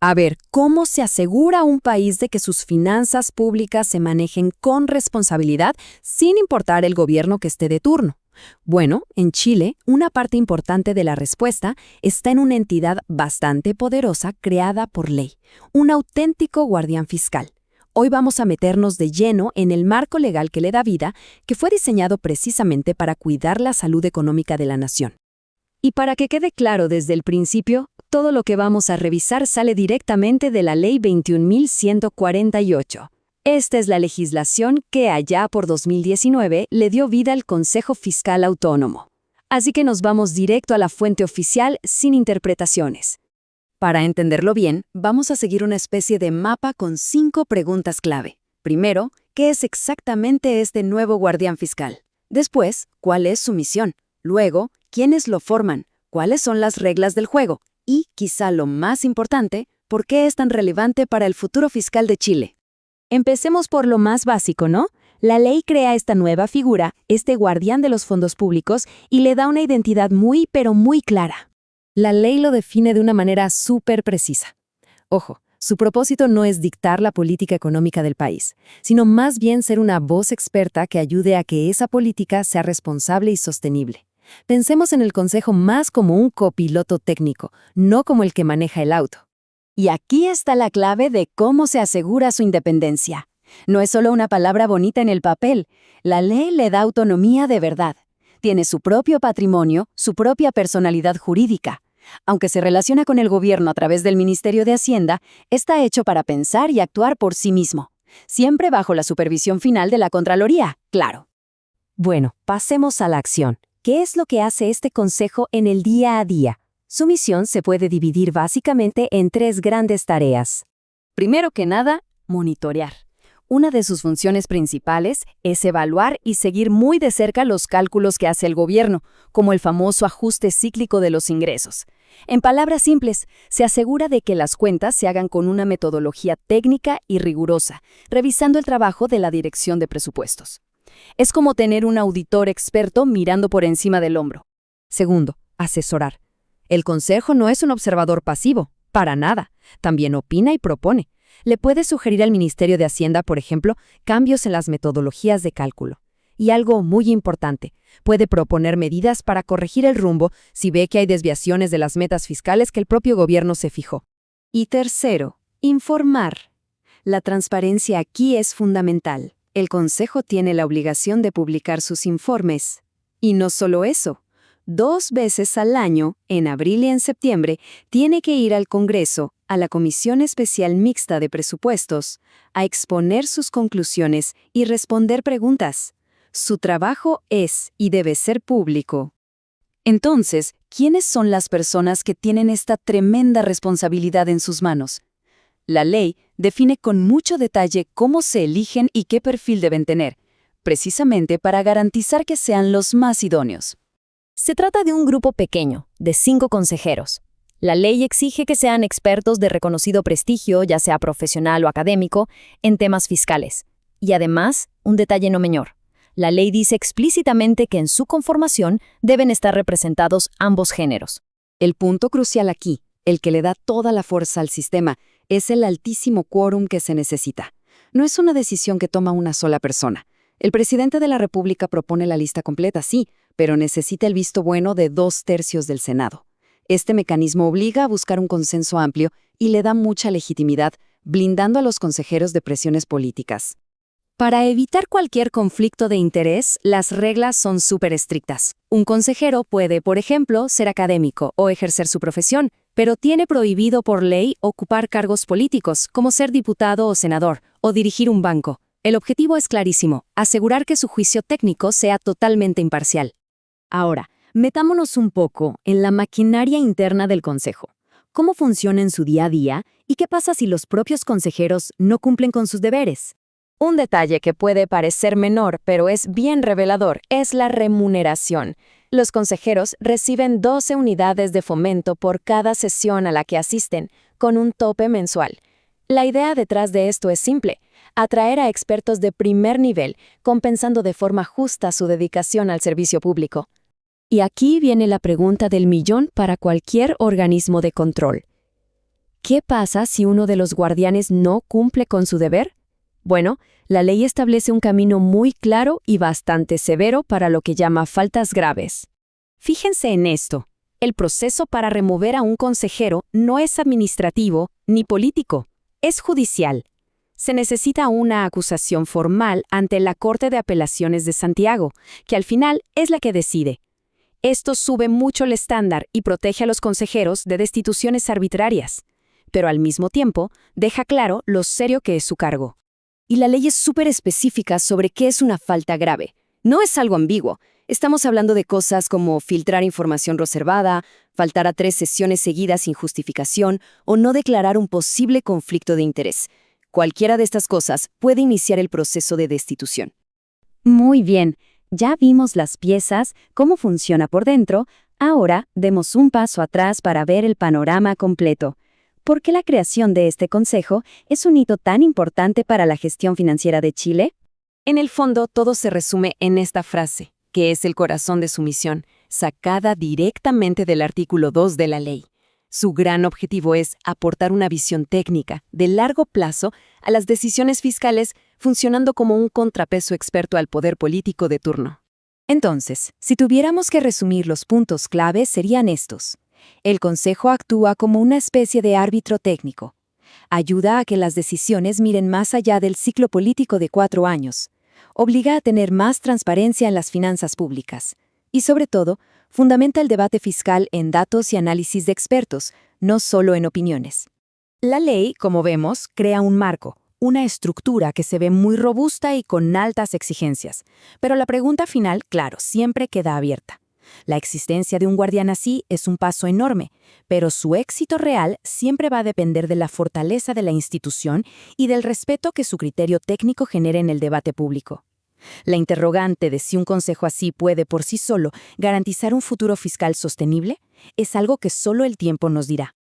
A ver, ¿cómo se asegura un país de que sus finanzas públicas se manejen con responsabilidad sin importar el gobierno que esté de turno? Bueno, en Chile, una parte importante de la respuesta está en una entidad bastante poderosa creada por ley, un auténtico guardián fiscal. Hoy vamos a meternos de lleno en el marco legal que le da vida, que fue diseñado precisamente para cuidar la salud económica de la nación. Y para que quede claro desde el principio, todo lo que vamos a revisar sale directamente de la Ley 21.148. Esta es la legislación que allá por 2019 le dio vida al Consejo Fiscal Autónomo. Así que nos vamos directo a la fuente oficial sin interpretaciones. Para entenderlo bien, vamos a seguir una especie de mapa con 5 preguntas clave. Primero, ¿qué es exactamente este nuevo guardián fiscal? Después, ¿cuál es su misión? Luego, ¿quiénes lo forman? ¿Cuáles son las reglas del juego? Y, quizá lo más importante, ¿por qué es tan relevante para el futuro fiscal de Chile? Empecemos por lo más básico, ¿no? La ley crea esta nueva figura, este guardián de los fondos públicos, y le da una identidad muy, pero muy clara. La ley lo define de una manera súper precisa. Ojo, su propósito no es dictar la política económica del país, sino más bien ser una voz experta que ayude a que esa política sea responsable y sostenible. Pensemos en el consejo más como un copiloto técnico, no como el que maneja el auto. Y aquí está la clave de cómo se asegura su independencia. No es solo una palabra bonita en el papel, la ley le da autonomía de verdad. Tiene su propio patrimonio, su propia personalidad jurídica. Aunque se relaciona con el gobierno a través del Ministerio de Hacienda, está hecho para pensar y actuar por sí mismo, siempre bajo la supervisión final de la Contraloría, claro. Bueno, pasemos a la acción. ¿Qué es lo que hace este consejo en el día a día? Su misión se puede dividir básicamente en 3 grandes tareas. Primero que nada, monitorear. Una de sus funciones principales es evaluar y seguir muy de cerca los cálculos que hace el gobierno, como el famoso ajuste cíclico de los ingresos. En palabras simples, se asegura de que las cuentas se hagan con una metodología técnica y rigurosa, revisando el trabajo de la Dirección de Presupuestos. Es como tener un auditor experto mirando por encima del hombro. Segundo, asesorar. El consejo no es un observador pasivo, para nada. También opina y propone. Le puede sugerir al Ministerio de Hacienda, por ejemplo, cambios en las metodologías de cálculo. Y algo muy importante, puede proponer medidas para corregir el rumbo si ve que hay desviaciones de las metas fiscales que el propio gobierno se fijó. Y tercero, informar. La transparencia aquí es fundamental. El Consejo tiene la obligación de publicar sus informes. Y no solo eso. 2 veces al año, en abril y en septiembre, tiene que ir al Congreso, a la Comisión Especial Mixta de Presupuestos, a exponer sus conclusiones y responder preguntas. Su trabajo es y debe ser público. Entonces, ¿quiénes son las personas que tienen esta tremenda responsabilidad en sus manos? La ley define con mucho detalle cómo se eligen y qué perfil deben tener, precisamente para garantizar que sean los más idóneos. Se trata de un grupo pequeño, de 5 consejeros. La ley exige que sean expertos de reconocido prestigio, ya sea profesional o académico, en temas fiscales. Y además, un detalle no menor. La ley dice explícitamente que en su conformación deben estar representados ambos géneros. El punto crucial aquí, el que le da toda la fuerza al sistema, es el altísimo quórum que se necesita. No es una decisión que toma una sola persona. El presidente de la República propone la lista completa, sí, pero necesita el visto bueno de 2/3 del Senado. Este mecanismo obliga a buscar un consenso amplio y le da mucha legitimidad, blindando a los consejeros de presiones políticas. Para evitar cualquier conflicto de interés, las reglas son súper estrictas. Un consejero puede, por ejemplo, ser académico o ejercer su profesión, pero tiene prohibido por ley ocupar cargos políticos, como ser diputado o senador, o dirigir un banco. El objetivo es clarísimo, asegurar que su juicio técnico sea totalmente imparcial. Ahora, metámonos un poco en la maquinaria interna del Consejo. ¿Cómo funciona en su día a día y qué pasa si los propios consejeros no cumplen con sus deberes? Un detalle que puede parecer menor, pero es bien revelador, es la remuneración. Los consejeros reciben 12 unidades de fomento por cada sesión a la que asisten, con un tope mensual. La idea detrás de esto es simple: atraer a expertos de primer nivel, compensando de forma justa su dedicación al servicio público. Y aquí viene la pregunta del millón para cualquier organismo de control. ¿Qué pasa si uno de los guardianes no cumple con su deber? Bueno, la ley establece un camino muy claro y bastante severo para lo que llama faltas graves. Fíjense en esto. El proceso para remover a un consejero no es administrativo ni político, es judicial. Se necesita una acusación formal ante la Corte de Apelaciones de Santiago, que al final es la que decide. Esto sube mucho el estándar y protege a los consejeros de destituciones arbitrarias, pero al mismo tiempo deja claro lo serio que es su cargo. Y la ley es súper específica sobre qué es una falta grave. No es algo ambiguo. Estamos hablando de cosas como filtrar información reservada, faltar a 3 sesiones seguidas sin justificación o no declarar un posible conflicto de interés. Cualquiera de estas cosas puede iniciar el proceso de destitución. Muy bien, ya vimos las piezas, cómo funciona por dentro. Ahora demos un paso atrás para ver el panorama completo. ¿Por qué la creación de este consejo es un hito tan importante para la gestión financiera de Chile? En el fondo, todo se resume en esta frase, que es el corazón de su misión, sacada directamente del artículo 2 de la ley. Su gran objetivo es aportar una visión técnica, de largo plazo, a las decisiones fiscales, funcionando como un contrapeso experto al poder político de turno. Entonces, si tuviéramos que resumir los puntos clave, serían estos. El Consejo actúa como una especie de árbitro técnico. Ayuda a que las decisiones miren más allá del ciclo político de 4 años. Obliga a tener más transparencia en las finanzas públicas. Y sobre todo, fundamenta el debate fiscal en datos y análisis de expertos, no solo en opiniones. La ley, como vemos, crea un marco, una estructura que se ve muy robusta y con altas exigencias. Pero la pregunta final, claro, siempre queda abierta. La existencia de un guardián así es un paso enorme, pero su éxito real siempre va a depender de la fortaleza de la institución y del respeto que su criterio técnico genere en el debate público. La interrogante de si un consejo así puede por sí solo garantizar un futuro fiscal sostenible es algo que solo el tiempo nos dirá.